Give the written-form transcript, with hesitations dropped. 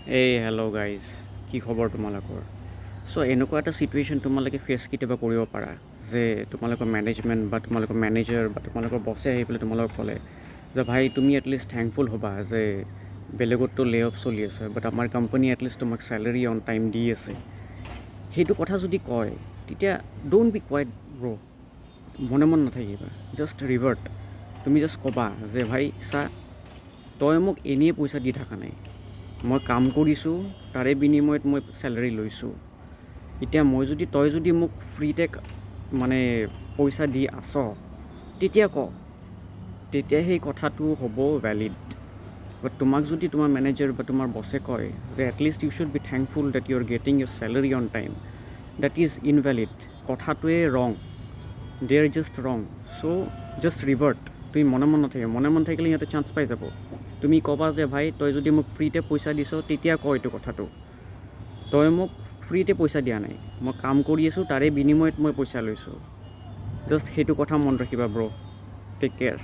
Hello' guys, কি খবৰ তোমালোকৰ? চ' এনেকুৱা এটা চিটুৱেশ্যন তোমালোকে ফেচ কেতিয়াবা কৰিব পাৰা যে তোমালোকৰ মেনেজমেণ্ট বা তোমালোকৰ মেনেজাৰ বা তোমালোকৰ বছে আহি পেলাই তোমালোকক ক'লে যে ভাই তুমি এটলিষ্ট থেংকফুল হ'বা যে বেলেগততো লে অফ চলি আছে বাট আমাৰ কোম্পানী এটলিষ্ট তোমাক চেলাৰী অন টাইম দি আছে। সেইটো কথা যদি কয় তেতিয়া ডোণ্ট বি কোৱাইট ব্ৰ', মনে নাথাকিবা, জাষ্ট ৰিভাৰ্ট। তুমি জাষ্ট ক'বা যে ভাই চা, তই মোক এনেই পইচা দি থকা নাই, মই কাম কৰিছোঁ, তাৰে বিনিময়ত মই চেলাৰী লৈছোঁ। এতিয়া তই যদি মোক ফ্ৰীতে মানে পইচা দি আছ তেতিয়া ক, তেতিয়া সেই কথাটো হ'ব ভেলিড। বাট তোমাক যদি তোমাৰ মেনেজাৰ বা তোমাৰ বছে কয় যে at least you should be thankful that you are getting your salary on time, that is invalid. কথাটোৱে wrong, they are just wrong. So' just revert. তুমি মনে নাথাকিলে সিহঁতে চান্স পাই যাব। তুমি ক'বা যে ভাই তই যদি মোক ফ্ৰীতে পইচা দিছ তেতিয়া ক এইটো কথাটো, তই মোক ফ্ৰীতে পইচা দিয়া নাই, মই কাম কৰি আছোঁ, তাৰে বিনিময়ত মই পইচা লৈছোঁ। জাষ্ট সেইটো কথা মনত ৰাখিবা ব্ৰ'। Tech care.